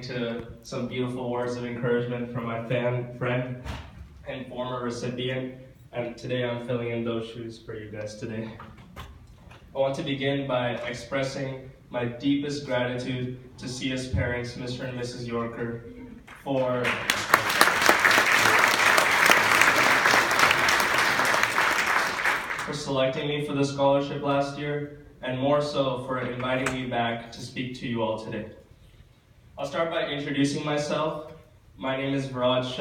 to some beautiful words of encouragement from my friend, and former recipient, and today I'm filling in those shoes for you guys today. I want to begin by expressing my deepest gratitude to Sia's parents, Mr. and Mrs. Yorker, for selecting me for the scholarship last year, and more so for inviting me back to speak to you all today. I'll start by introducing myself. My name is Viraj,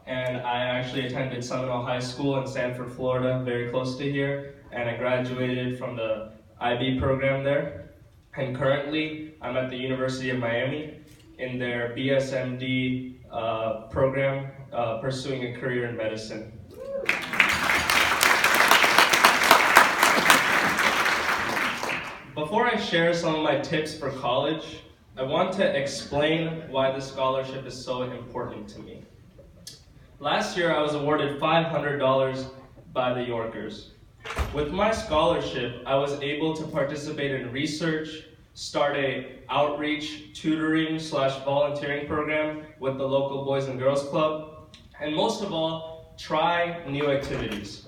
and I actually attended Seminole High School in Sanford, Florida, very close to here, and I graduated from the IB program there. And currently, I'm at the University of Miami in their BSMD program, pursuing a career in medicine. Before I share some of my tips for college, I want to explain why the scholarship is so important to me. Last year, I was awarded $500 by the Yorkers. With my scholarship, I was able to participate in research, start a outreach, tutoring / volunteering program with the local Boys and Girls Club, and most of all, try new activities.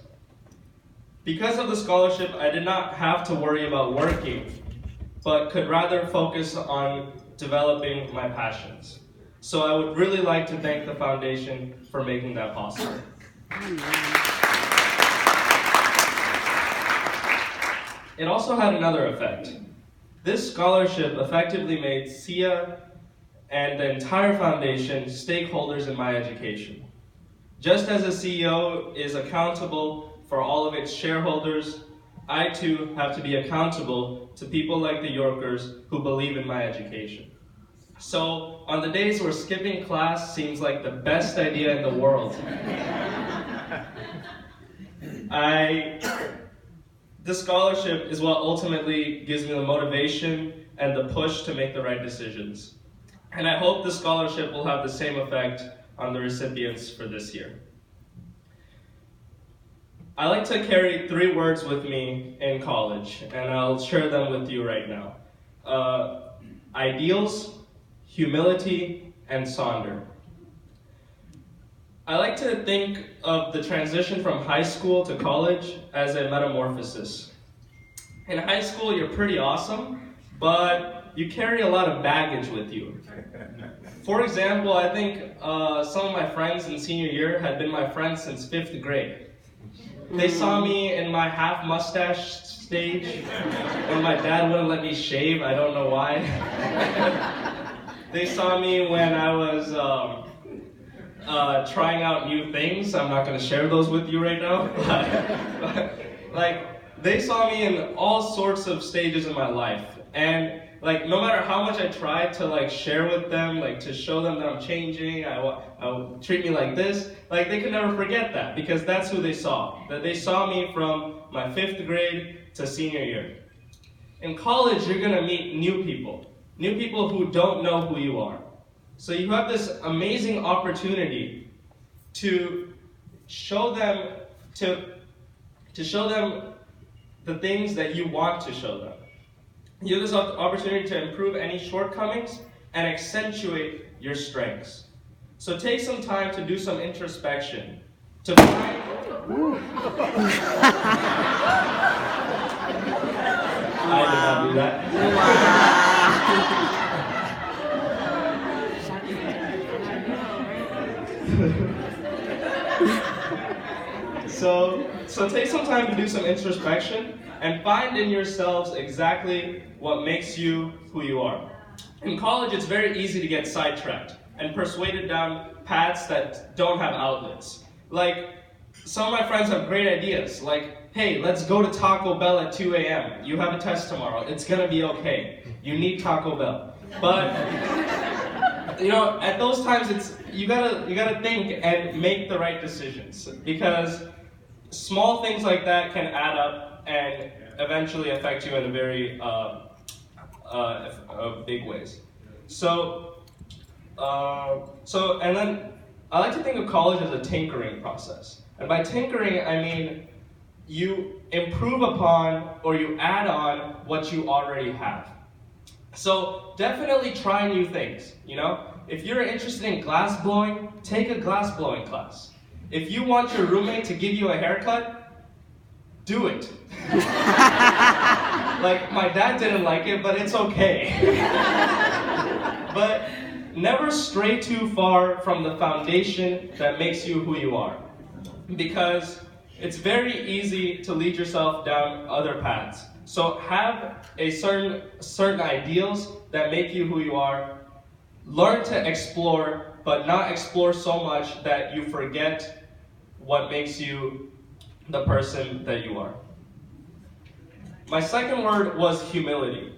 Because of the scholarship, I did not have to worry about working, but could rather focus on developing my passions. So I would really like to thank the foundation for making that possible. It also had another effect. This scholarship effectively made Sia and the entire foundation stakeholders in my education. Just as a CEO is accountable for all of its shareholders, I too have to be accountable to people like the Yorkers who believe in my education. So on the days where skipping class seems like the best idea in the world, the scholarship is what ultimately gives me the motivation and the push to make the right decisions. And I hope the scholarship will have the same effect on the recipients for this year. I like to carry 3 words with me in college, and I'll share them with you right now. Ideals, humility, and Sonder. I like to think of the transition from high school to college as a metamorphosis. In high school, you're pretty awesome, but you carry a lot of baggage with you. For example, I think some of my friends in senior year had been my friends since 5th grade. They saw me in my half mustache stage when my dad wouldn't let me shave, I don't know why. They saw me when I was trying out new things. I'm not going to share those with you right now. But they saw me in all sorts of stages in my life. And no matter how much I tried to share with them, to show them that I'm changing, I treat me like this, they could never forget that, because that's who they saw. That they saw me from my 5th grade to senior year. In college, you're gonna meet new people who don't know who you are. So you have this amazing opportunity to show them the things that you want to show them. You have this opportunity to improve any shortcomings and accentuate your strengths. So take some time to do some introspection, to find... I did not do that. So take some time to do some introspection and find in yourselves exactly what makes you who you are. In college, it's very easy to get sidetracked and persuaded down paths that don't have outlets. Some of my friends have great ideas, hey, let's go to Taco Bell at 2 a.m. You have a test tomorrow. It's gonna be okay. You need Taco Bell. But, at those times, you gotta think and make the right decisions, because small things like that can add up and eventually affect you in a very big ways. And then I like to think of college as a tinkering process. And by tinkering, I mean you improve upon or you add on what you already have. So definitely try new things, If you're interested in glass blowing, take a glass blowing class. If you want your roommate to give you a haircut, do it. Like, my dad didn't like it, but it's okay. But never stray too far from the foundation that makes you who you are. Because it's very easy to lead yourself down other paths. So have a certain ideals that make you who you are. Learn to explore, but not explore so much that you forget what makes you the person that you are. My second word was humility.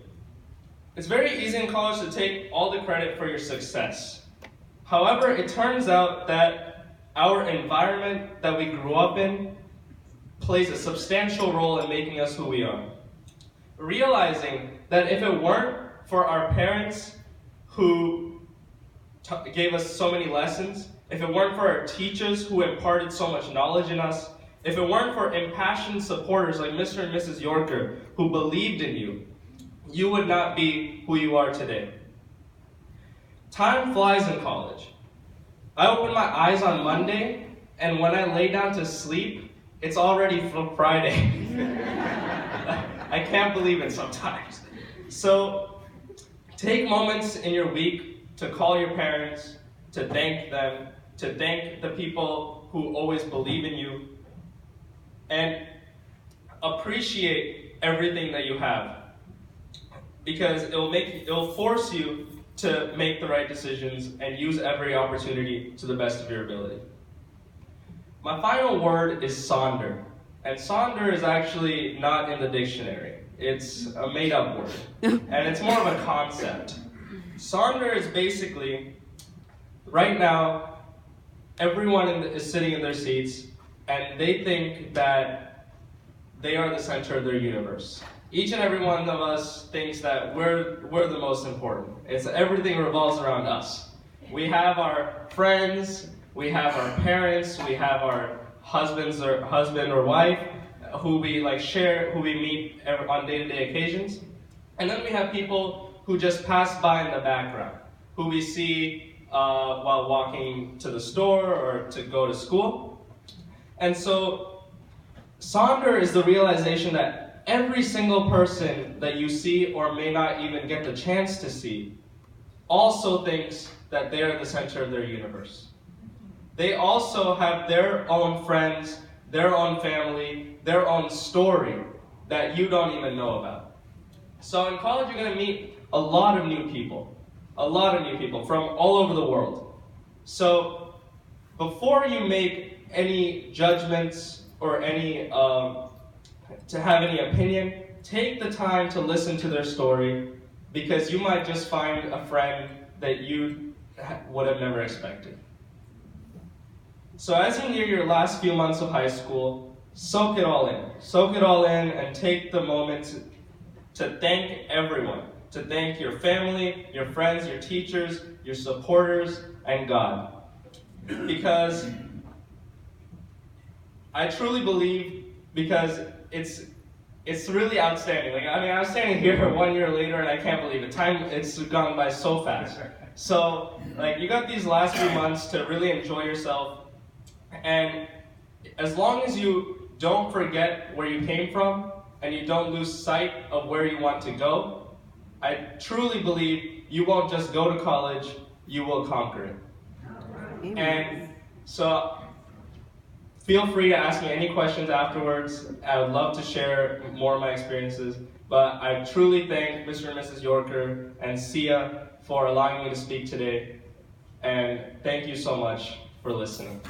It's very easy in college to take all the credit for your success. However, it turns out that our environment that we grew up in plays a substantial role in making us who we are. Realizing that if it weren't for our parents who gave us so many lessons, if it weren't for our teachers who imparted so much knowledge in us, if it weren't for impassioned supporters like Mr. and Mrs. Yorker who believed in you, you would not be who you are today. Time flies in college. I opened my eyes on Monday, and when I lay down to sleep, it's already Friday. I can't believe it sometimes. So take moments in your week to call your parents, to thank them, to thank the people who always believe in you, and appreciate everything that you have. Because it'll force you to make the right decisions and use every opportunity to the best of your ability. My final word is sonder. And sonder is actually not in the dictionary. It's a made-up word. And it's more of a concept. Sonder is basically, right now, everyone is sitting in their seats, and they think that they are the center of their universe. Each and every one of us thinks that we're the most important. Everything revolves around us. We have our friends, we have our parents, we have our husband or wife who we meet on day-to-day occasions. And then we have people who just pass by in the background, who we see while walking to the store or to go to school. And so sonder is the realization that every single person that you see or may not even get the chance to see also thinks that they're the center of their universe. They also have their own friends, their own family, their own story that you don't even know about. So in college you're going to meet a lot of new people from all over the world. So before you make any judgments or to have any opinion, take the time to listen to their story, because you might just find a friend that you would have never expected. So as you near your last few months of high school, soak it all in. Soak it all in and take the moment to thank everyone. To thank your family, your friends, your teachers, your supporters, and God. Because I truly believe, because it's really outstanding. I was standing here 1 year later and I can't believe it. It's gone by so fast. So, you got these last few months to really enjoy yourself. And as long as you don't forget where you came from and you don't lose sight of where you want to go, I truly believe you won't just go to college, you will conquer it. Amen. And so feel free to ask me any questions afterwards. I would love to share more of my experiences. But I truly thank Mr. and Mrs. Yorker and Sia for allowing me to speak today. And thank you so much for listening.